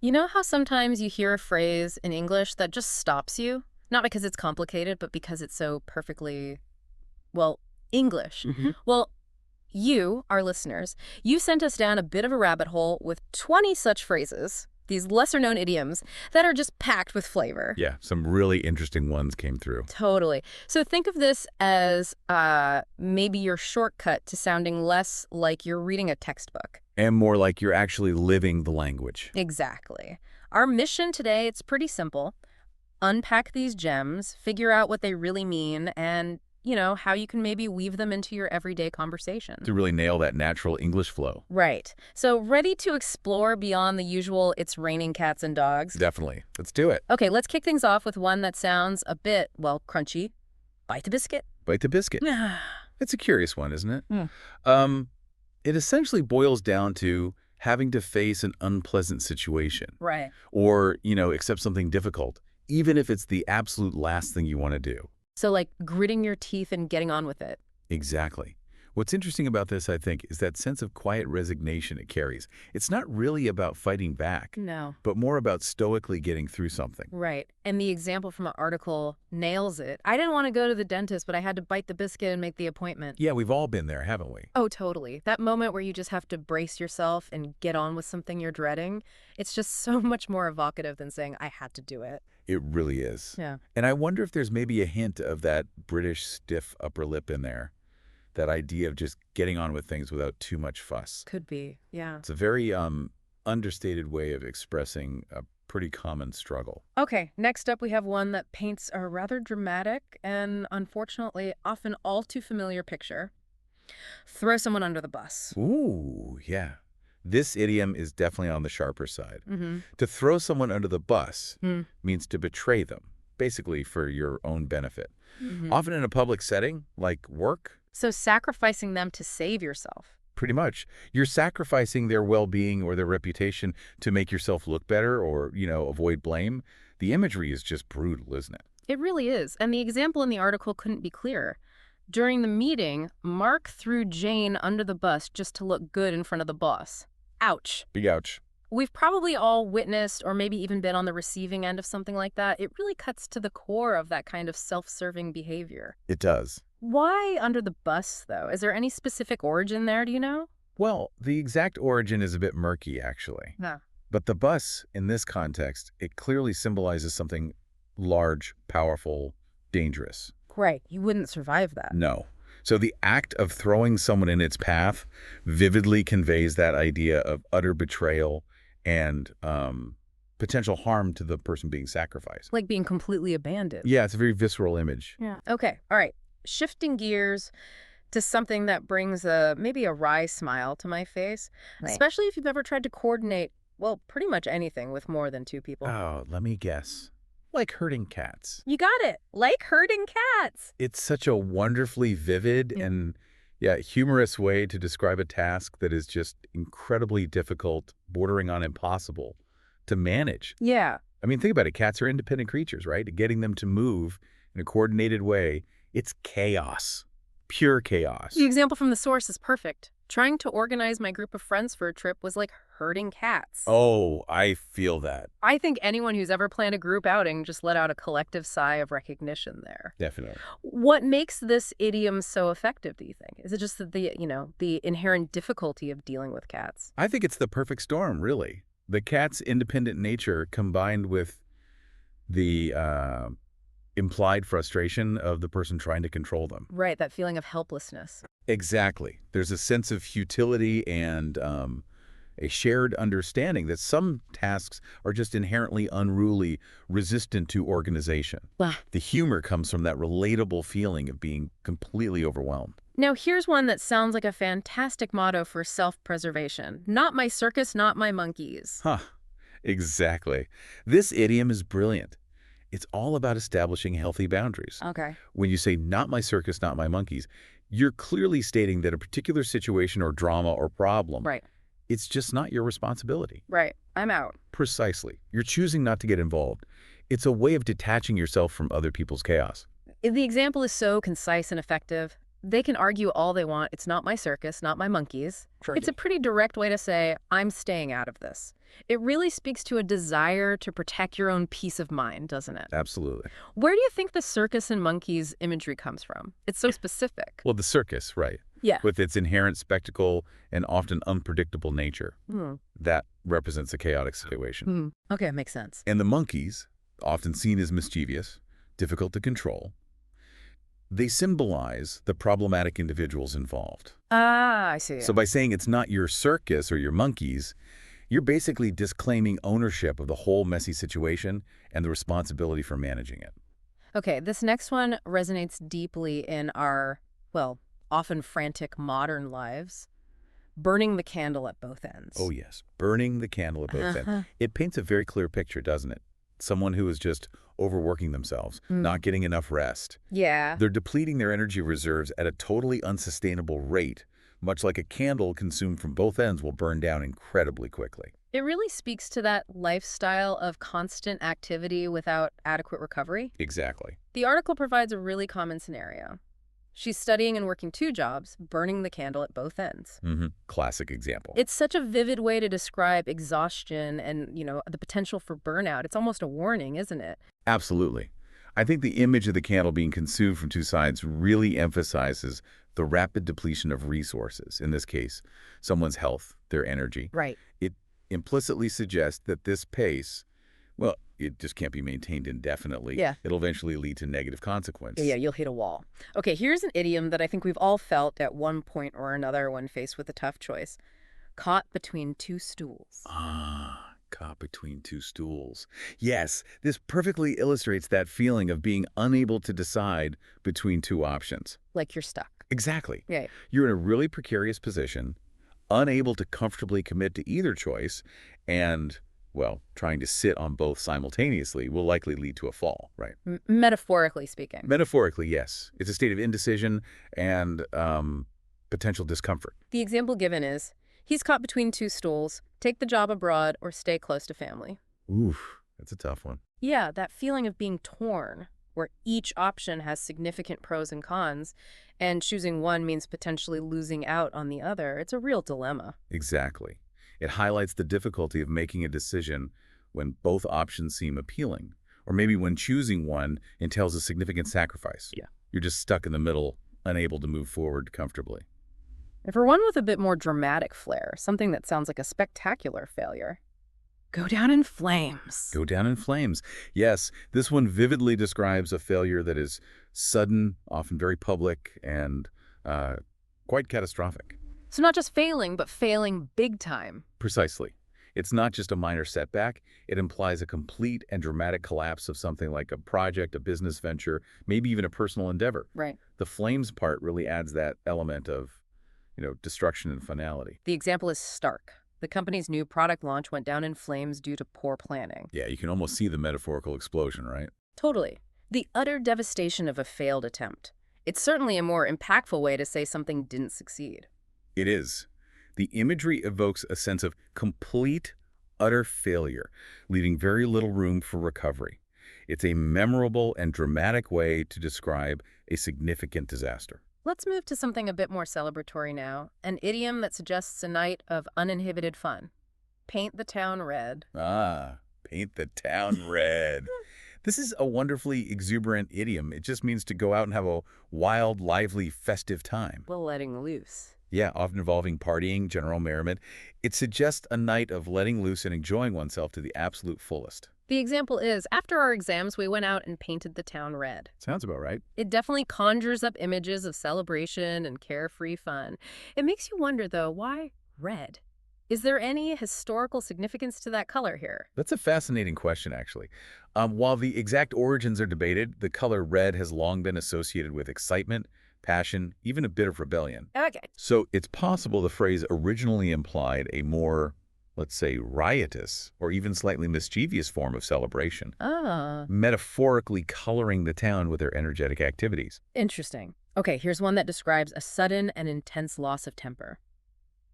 You know how sometimes you hear a phrase in English that just stops you? Not because it's complicated, but because it's so perfectly, well, English. Hmm. Well, you, our listeners, you sent us down a bit of a rabbit hole with 20 such phrases, these lesser known idioms, that are just packed with flavor. Yeah, some really interesting ones came through. Totally. So think of this as maybe your shortcut to sounding less like you're reading a textbook. And more like you're actually living the language. Exactly. Our mission today, it's pretty simple. Unpack these gems, figure out what they really mean, and, how you can maybe weave them into your everyday conversation. To really nail that natural English flow. Right. So, ready to explore beyond the usual it's raining cats and dogs? Definitely. Let's do it. Okay, let's kick things off with one that sounds a bit, well, crunchy. Bite the biscuit. Bite the biscuit. Yeah. It's a curious one, isn't it? Hmm. Um, it essentially boils down to having to face an unpleasant situation Right. or, accept something difficult, even if it's the absolute last thing you want to do. So, like gritting your teeth and getting on with it. Exactly. What's interesting about this, I think, is that sense of quiet resignation it carries. It's not really about fighting back, No. but more about stoically getting through something. Right. And the example from the article nails it. I didn't want to go to the dentist, but I had to bite the biscuit and make the appointment. Yeah, we've all been there, haven't we? Oh, totally. That moment where you just have to brace yourself and get on with something you're dreading, it's just so much more evocative than saying, I had to do it. It really is. Yeah. And I wonder if there's maybe a hint of that British stiff upper lip in there, that idea of just getting on with things without too much fuss. Could be. Yeah. It's a very understated way of expressing a pretty common struggle. Okay, next up we have one that paints a rather dramatic and unfortunately often all too familiar picture. Throw someone under the bus. Ooh, yeah. This idiom is definitely on the sharper side. Mm-hmm. To throw someone under the bus Mm. means to betray them, basically for your own benefit. Mm-hmm. Often in a public setting, like work, So sacrificing them to save yourself. pretty much, you're sacrificing their well-being or their reputation to make yourself look better or, avoid blame. The imagery is just brutal, isn't it? It really is. And the example in the article couldn't be clearer. During the meeting, Mark threw Jane under the bus just to look good in front of the boss. Ouch. Big ouch. We've probably all witnessed or maybe even been on the receiving end of something like that. It really cuts to the core of that kind of self-serving behavior. It does. Why under the bus, though? Is there any specific origin there, do you know? Well, the exact origin is a bit murky, actually. No. But the bus, in this context, it clearly symbolizes something large, powerful, dangerous. Right. You wouldn't survive that. No. So the act of throwing someone in its path vividly conveys that idea of utter betrayal and potential harm to the person being sacrificed. Like being completely abandoned. Yeah, it's a very visceral image. Yeah. Okay. All right. Shifting gears to something that brings maybe a wry smile to my face, Right. especially if you've ever tried to coordinate, well, pretty much anything with more than two people. Oh, let me guess. Like herding cats. You got it. Like herding cats. It's such a wonderfully vivid Yeah. and, humorous way to describe a task that is just incredibly difficult, bordering on impossible to manage. Yeah. I mean, think about it. Cats are independent creatures, right? Getting them to move in a coordinated way, it's chaos, pure chaos. The example from the source is perfect. Trying to organize my group of friends for a trip was like herding cats. Oh, I feel that. I think anyone who's ever planned a group outing just let out a collective sigh of recognition there. Definitely. What makes this idiom so effective, do you think? Is it just the inherent difficulty of dealing with cats? I think it's the perfect storm, really. The cat's independent nature combined with the implied frustration of the person trying to control them. Right, that feeling of helplessness. Exactly. There's a sense of futility and a shared understanding that some tasks are just inherently unruly, resistant to organization. Wow. The humor comes from that relatable feeling of being completely overwhelmed. Now, here's one that sounds like a fantastic motto for self-preservation. Not my circus, not my monkeys. Huh. Exactly. This idiom is brilliant. It's all about establishing healthy boundaries. Okay. When you say, not my circus, not my monkeys, you're clearly stating that a particular situation or drama or problem, Right, it's just not your responsibility. right. I'm out. Precisely. You're choosing not to get involved. It's a way of detaching yourself from other people's chaos. The example is so concise and effective. They can argue all they want. It's not my circus, not my monkeys. Sure. It's a pretty direct way to say, I'm staying out of this. It really speaks to a desire to protect your own peace of mind, doesn't it? Absolutely. Where do you think the circus and monkeys imagery comes from? It's so specific. Well, the circus, right, Yeah. with its inherent spectacle and often unpredictable nature, Hmm. that represents a chaotic situation. Okay, makes sense. And the monkeys, often seen as mischievous, difficult to control, they symbolize the problematic individuals involved. Ah, I see. So by saying it's not your circus or your monkeys, you're basically disclaiming ownership of the whole messy situation and the responsibility for managing it. Okay, this next one resonates deeply in our, well, often frantic modern lives. Burning the candle at both ends. Oh yes, burning the candle at both ends. It paints a very clear picture, doesn't it? Someone who is just overworking themselves, not getting enough rest. Yeah. They're depleting their energy reserves at a totally unsustainable rate, much like a candle consumed from both ends will burn down incredibly quickly. It really speaks to that lifestyle of constant activity without adequate recovery. Exactly. The article provides a really common scenario. She's studying and working two jobs, burning the candle at both ends. Classic example. It's such a vivid way to describe exhaustion and, the potential for burnout. It's almost a warning, isn't it? Absolutely. I think the image of the candle being consumed from two sides really emphasizes the rapid depletion of resources, in this case, someone's health, their energy. Right. It implicitly suggests that this pace, well, it just can't be maintained indefinitely. Yeah. It'll eventually lead to negative consequences. Yeah, you'll hit a wall. Okay, here's an idiom that I think we've all felt at one point or another when faced with a tough choice. Caught between two stools. Caught between two stools. Yes, this perfectly illustrates that feeling of being unable to decide between two options. Like you're stuck. Exactly. Yeah. You're in a really precarious position, unable to comfortably commit to either choice, and, well, trying to sit on both simultaneously will likely lead to a fall, right? Metaphorically speaking. Metaphorically, yes. It's a state of indecision and potential discomfort. The example given is, he's caught between two stools, take the job abroad or stay close to family. Oof, that's a tough one. Yeah, that feeling of being torn, where each option has significant pros and cons, and choosing one means potentially losing out on the other. It's a real dilemma. Exactly. It highlights the difficulty of making a decision when both options seem appealing, or maybe when choosing one entails a significant sacrifice. Yeah. You're just stuck in the middle, unable to move forward comfortably. And for one with a bit more dramatic flair, something that sounds like a spectacular failure, go down in flames. Go down in flames. Yes, this one vividly describes a failure that is sudden, often very public, and quite catastrophic. So not just failing, but failing big time. Precisely. It's not just a minor setback. It implies a complete and dramatic collapse of something like a project, a business venture, maybe even a personal endeavor. Right. The flames part really adds that element of, destruction and finality. The example is stark. The company's new product launch went down in flames due to poor planning. Yeah, you can almost see the metaphorical explosion, right? Totally. The utter devastation of a failed attempt. It's certainly a more impactful way to say something didn't succeed. It is. The imagery evokes a sense of complete, utter failure, leaving very little room for recovery. It's a memorable and dramatic way to describe a significant disaster. Let's move to something a bit more celebratory now, an idiom that suggests a night of uninhibited fun. Paint the town red. Paint the town red. This is a wonderfully exuberant idiom. It just means to go out and have a wild, lively, festive time. Well, letting loose. Yeah, often involving partying, general merriment. It suggests a night of letting loose and enjoying oneself to the absolute fullest. The example is, after our exams, we went out and painted the town red. Sounds about right. It definitely conjures up images of celebration and carefree fun. It makes you wonder, though, why red? Is there any historical significance to that color here? That's a fascinating question, actually. While the exact origins are debated, the color red has long been associated with excitement, passion, even a bit of rebellion. Okay. So it's possible the phrase originally implied a more, let's say, riotous or even slightly mischievous form of celebration, metaphorically coloring the town with their energetic activities. Interesting. Okay, here's one that describes a sudden and intense loss of temper.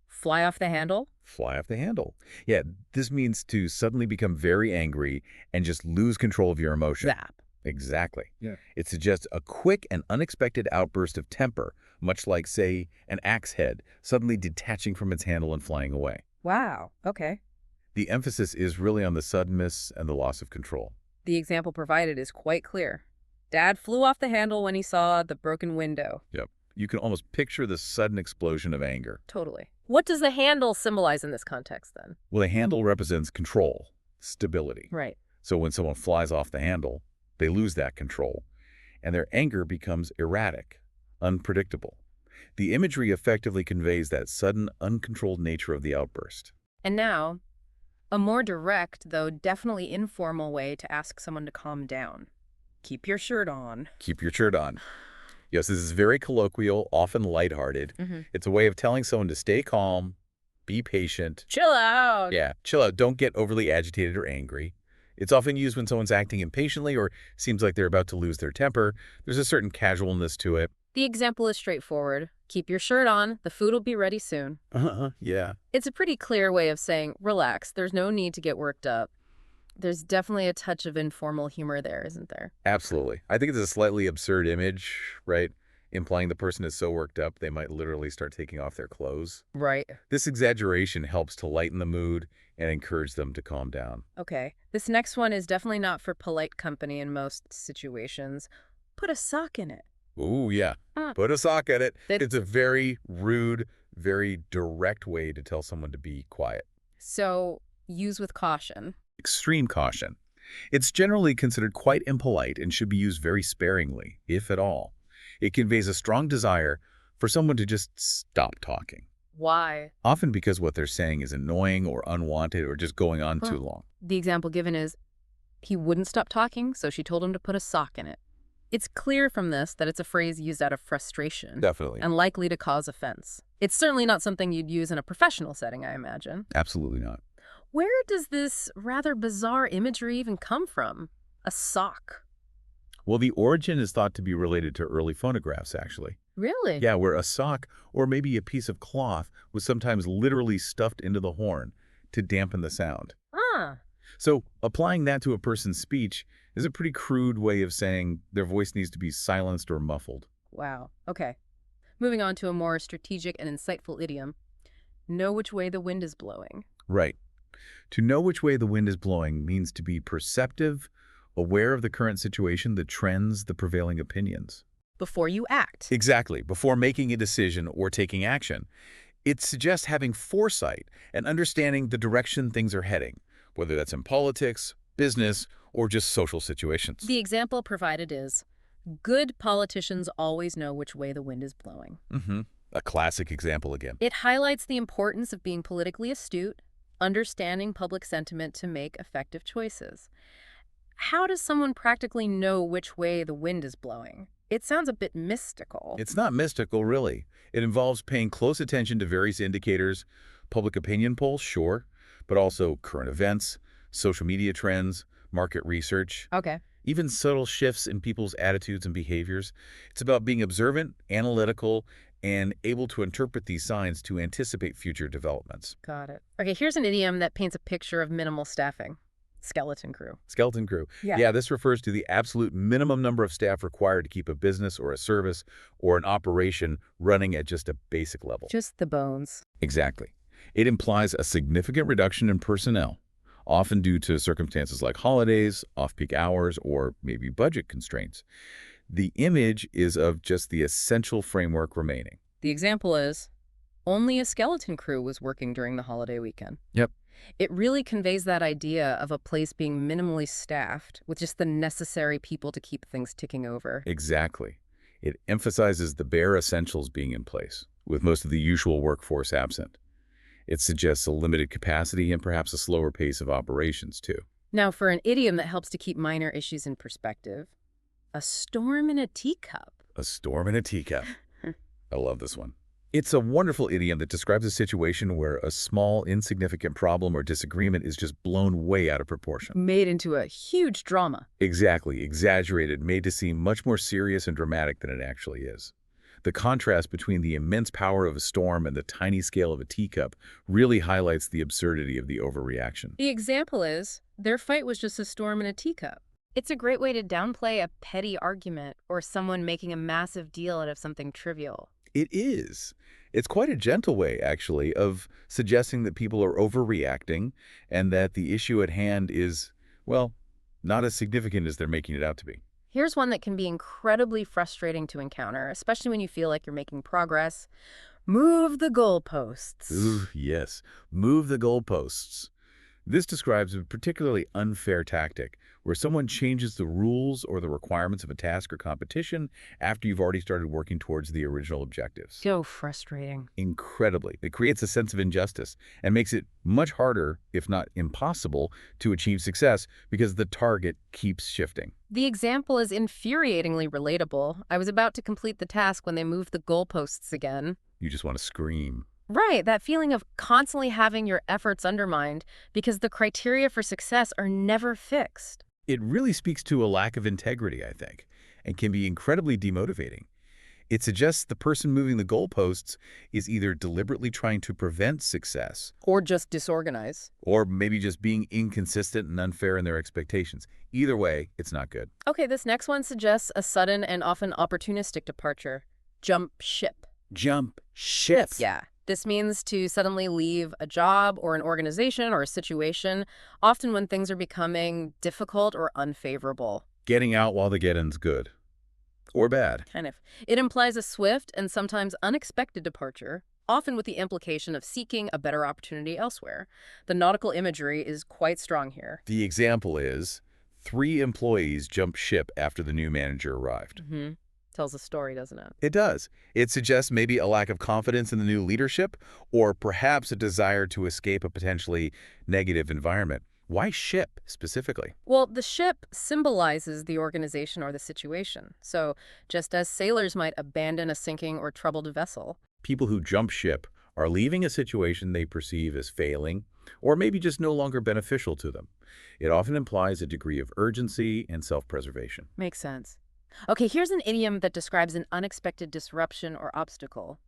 Fly off the handle? Fly off the handle. Yeah, this means to suddenly become very angry and just lose control of your emotion. Zap. Exactly. Yeah. It suggests a quick and unexpected outburst of temper, much like, say, an axe head suddenly detaching from its handle and flying away. Wow, okay. The emphasis is really on the suddenness and the loss of control. The example provided is quite clear. Dad flew off the handle when he saw the broken window. Yep. You can almost picture the sudden explosion of anger. Totally. What does the handle symbolize in this context, then? Well, the handle represents control, stability. Right. So when someone flies off the handle, they lose that control, and their anger becomes erratic, unpredictable. The imagery effectively conveys that sudden, uncontrolled nature of the outburst. And now, a more direct, though definitely informal way to ask someone to calm down. Keep your shirt on. Keep your shirt on. Yes, this is very colloquial, often lighthearted. It's a way of telling someone to stay calm, be patient. Chill out. Yeah, chill out. Don't get overly agitated or angry. It's often used when someone's acting impatiently or seems like they're about to lose their temper. There's a certain casualness to it. The example is straightforward. Keep your shirt on. The food will be ready soon. Yeah. It's a pretty clear way of saying, relax. There's no need to get worked up. There's definitely a touch of informal humor there, isn't there? Absolutely. I think it's a slightly absurd image, right? Implying the person is so worked up they might literally start taking off their clothes. Right. This exaggeration helps to lighten the mood and encourage them to calm down. Okay. This next one is definitely not for polite company in most situations. Put a sock in it. Ooh, yeah. Uh, Put a sock in it. that- It's a very rude, very direct way to tell someone to be quiet. So use with caution. Extreme caution. It's generally considered quite impolite and should be used very sparingly, if at all. It conveys a strong desire for someone to just stop talking, Why? often because what they're saying is annoying or unwanted or just going on too long. The example given is, he wouldn't stop talking, so she told him to put a sock in it. It's clear from this that it's a phrase used out of frustration Definitely. and likely to cause offense. It's certainly not something you'd use in a professional setting, I imagine. Absolutely not. Where does this rather bizarre imagery even come from? A sock. Well, the origin is thought to be related to early phonographs, actually. Really? Yeah, where a sock or maybe a piece of cloth was sometimes literally stuffed into the horn to dampen the sound. Ah, So applying that to a person's speech is a pretty crude way of saying their voice needs to be silenced or muffled. wow. Okay. Moving on to a more strategic and insightful idiom. Know which way the wind is blowing. Right. To know which way the wind is blowing means to be perceptive, aware of the current situation, the trends, the prevailing opinions. Before you act. Exactly. Before making a decision or taking action. It suggests having foresight and understanding the direction things are heading, whether that's in politics, business, or just social situations. The example provided is, good politicians always know which way the wind is blowing. A classic example again. It highlights the importance of being politically astute, understanding public sentiment to make effective choices. How does someone practically know which way the wind is blowing? It sounds a bit mystical. It's not mystical, really. It involves paying close attention to various indicators, public opinion polls, sure, but also current events, social media trends, market research, Okay. even subtle shifts in people's attitudes and behaviors. It's about being observant, analytical, and able to interpret these signs to anticipate future developments. Got it. Okay, here's an idiom that paints a picture of minimal staffing. Skeleton crew. Skeleton crew. Yeah. Yeah, this refers to the absolute minimum number of staff required to keep a business or a service or an operation running at just a basic level. Just the bones. Exactly. It implies a significant reduction in personnel, often due to circumstances like holidays, off-peak hours, or maybe budget constraints. The image is of just the essential framework remaining. The example is, only a skeleton crew was working during the holiday weekend. Yep. It really conveys that idea of a place being minimally staffed with just the necessary people to keep things ticking over. Exactly. It emphasizes the bare essentials being in place, with most of the usual workforce absent. It suggests a limited capacity and perhaps a slower pace of operations, too. Now, for an idiom that helps to keep minor issues in perspective, a storm in a teacup. A storm in a teacup. I love this one. It's a wonderful idiom that describes a situation where a small, insignificant problem or disagreement is just blown way out of proportion. Made into a huge drama. Exactly, exaggerated, made to seem much more serious and dramatic than it actually is. The contrast between the immense power of a storm and the tiny scale of a teacup really highlights the absurdity of the overreaction. The example is, their fight was just a storm in a teacup. It's a great way to downplay a petty argument or someone making a massive deal out of something trivial. It is. It's quite a gentle way, actually, of suggesting that people are overreacting and that the issue at hand is, well, not as significant as they're making it out to be. Here's one that can be incredibly frustrating to encounter, especially when you feel like you're making progress. Move the goalposts. Ooh, yes. Move the goalposts. This describes a particularly unfair tactic where someone changes the rules or the requirements of a task or competition after you've already started working towards the original objectives. So frustrating. Incredibly. It creates a sense of injustice and makes it much harder, if not impossible, to achieve success because the target keeps shifting. The example is infuriatingly relatable. I was about to complete the task when they moved the goalposts again. You just want to scream. Right, that feeling of constantly having your efforts undermined because the criteria for success are never fixed. It really speaks to a lack of integrity, I think, and can be incredibly demotivating. It suggests the person moving the goalposts is either deliberately trying to prevent success Or just disorganize. or maybe just being inconsistent and unfair in their expectations. Either way, it's not good. Okay, this next one suggests a sudden and often opportunistic departure. Jump ship. Jump ship. Yeah. This means to suddenly leave a job or an organization or a situation, often when things are becoming difficult or unfavorable. Getting out while the getting's good. Or bad. Kind of. It implies a swift and sometimes unexpected departure, often with the implication of seeking a better opportunity elsewhere. The nautical imagery is quite strong here. The example is 3 employees jumped ship after the new manager arrived. Tells a story, doesn't it? It does. It suggests maybe a lack of confidence in the new leadership or perhaps a desire to escape a potentially negative environment. Why ship specifically? Well, the ship symbolizes the organization or the situation. So, just as sailors might abandon a sinking or troubled vessel. People who jump ship are leaving a situation they perceive as failing or maybe just no longer beneficial to them. It often implies a degree of urgency and self-preservation. Makes sense. Okay, here's an idiom that describes an unexpected disruption or obstacle.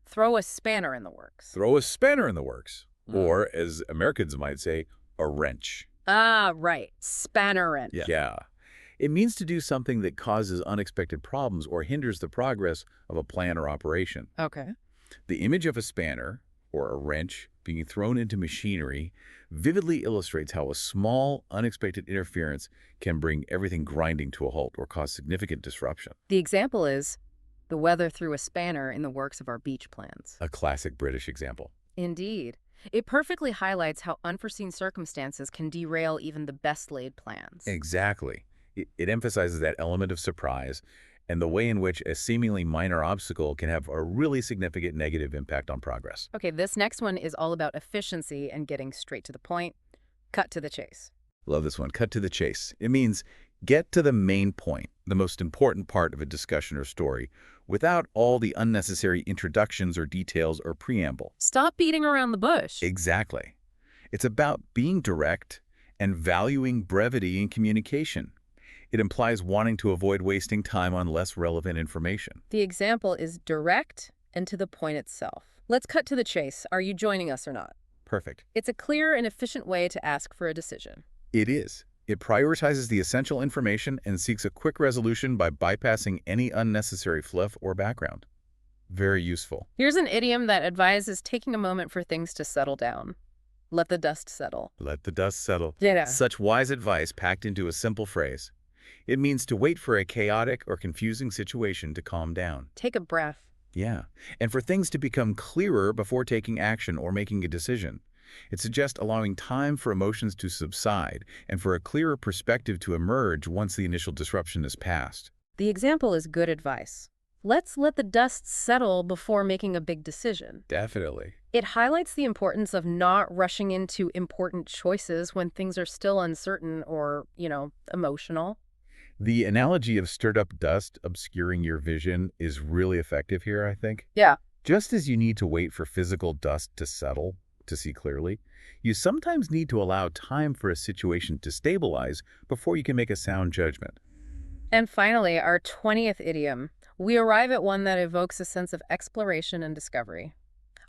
Throw a spanner in the works. Throw a spanner in the works, or as Americans might say, a wrench. Ah, right. Spanner wrench. Yeah. It means to do something that causes unexpected problems or hinders the progress of a plan or operation. Okay. The image of a spanner, or a wrench, being thrown into machinery vividly illustrates how a small, unexpected interference can bring everything grinding to a halt or cause significant disruption. The example is, the weather threw a spanner in the works of our beach plans. A classic British example. Indeed. It perfectly highlights how unforeseen circumstances can derail even the best-laid plans. Exactly. It emphasizes that element of surprise and the way in which a seemingly minor obstacle can have a really significant negative impact on progress. Okay, this next one is all about efficiency and getting straight to the point. Cut to the chase. Love this one. Cut to the chase. It means get to the main point, the most important part of a discussion or story, without all the unnecessary introductions or details or preamble. Stop beating around the bush. Exactly. It's about being direct and valuing brevity in communication. It implies wanting to avoid wasting time on less relevant information. The example is direct and to the point itself. Let's cut to the chase. Are you joining us or not? Perfect. It's a clear and efficient way to ask for a decision. It is. It prioritizes the essential information and seeks a quick resolution by bypassing any unnecessary fluff or background. Very useful. Here's an idiom that advises taking a moment for things to settle down. Let the dust settle. Let the dust settle. Yeah. Such wise advice packed into a simple phrase. It means to wait for a chaotic or confusing situation to calm down. Take a breath. Yeah, and for things to become clearer before taking action or making a decision. It suggests allowing time for emotions to subside and for a clearer perspective to emerge once the initial disruption is past. The example is good advice. Let's let the dust settle before making a big decision. Definitely. It highlights the importance of not rushing into important choices when things are still uncertain or, emotional. The analogy of stirred-up dust obscuring your vision is really effective here, I think. Yeah. Just as you need to wait for physical dust to settle to see clearly, you sometimes need to allow time for a situation to stabilize before you can make a sound judgment. And finally, our 20th idiom. We arrive at one that evokes a sense of exploration and discovery.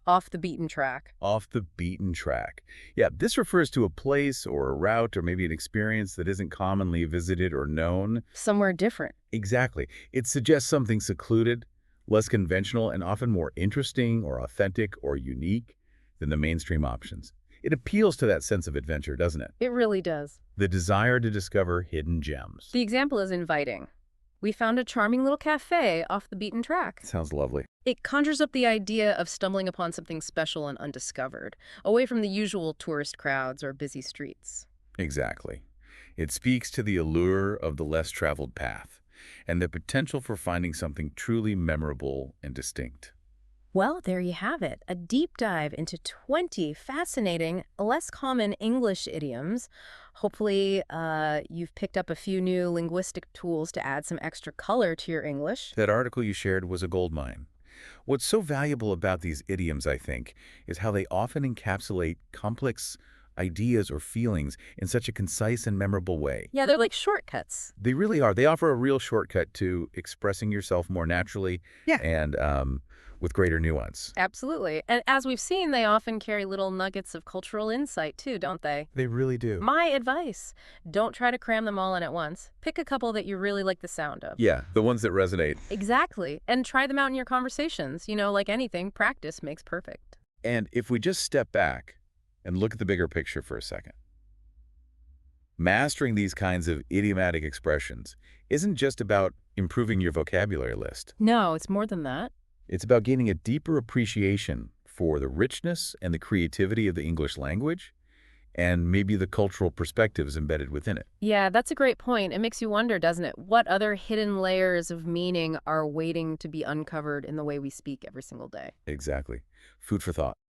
Off the beaten track. Off the beaten track. Yeah, this refers to a place or a route or maybe an experience that isn't commonly visited or known. Somewhere different. Exactly. It suggests something secluded, less conventional and often more interesting or authentic or unique than the mainstream options. It appeals to that sense of adventure, doesn't it? It really does. The desire to discover hidden gems. The example is inviting. We found a charming little cafe off the beaten track. Sounds lovely. It conjures up the idea of stumbling upon something special and undiscovered, away from the usual tourist crowds or busy streets. Exactly. It speaks to the allure of the less traveled path and the potential for finding something truly memorable and distinct. Well, there you have it, a deep dive into 20 fascinating, less common English idioms. Hopefully, you've picked up a few new linguistic tools to add some extra color to your English. That article you shared was a goldmine. What's so valuable about these idioms, I think, is how they often encapsulate complex ideas or feelings in such a concise and memorable way. Yeah, they're like shortcuts. They really are. They offer a real shortcut to expressing yourself more naturally Yeah. and with greater nuance. Absolutely. And as we've seen, they often carry little nuggets of cultural insight too, don't they? They really do. My advice, don't try to cram them all in at once. Pick a couple that you really like the sound of. Yeah, the ones that resonate. Exactly. And try them out in your conversations. Like anything, practice makes perfect. And if we just step back and look at the bigger picture for a second, mastering these kinds of idiomatic expressions isn't just about improving your vocabulary list. No, it's more than that. It's about gaining a deeper appreciation for the richness and the creativity of the English language and maybe the cultural perspectives embedded within it. Yeah, that's a great point. It makes you wonder, doesn't it? What other hidden layers of meaning are waiting to be uncovered in the way we speak every single day? Exactly. Food for thought.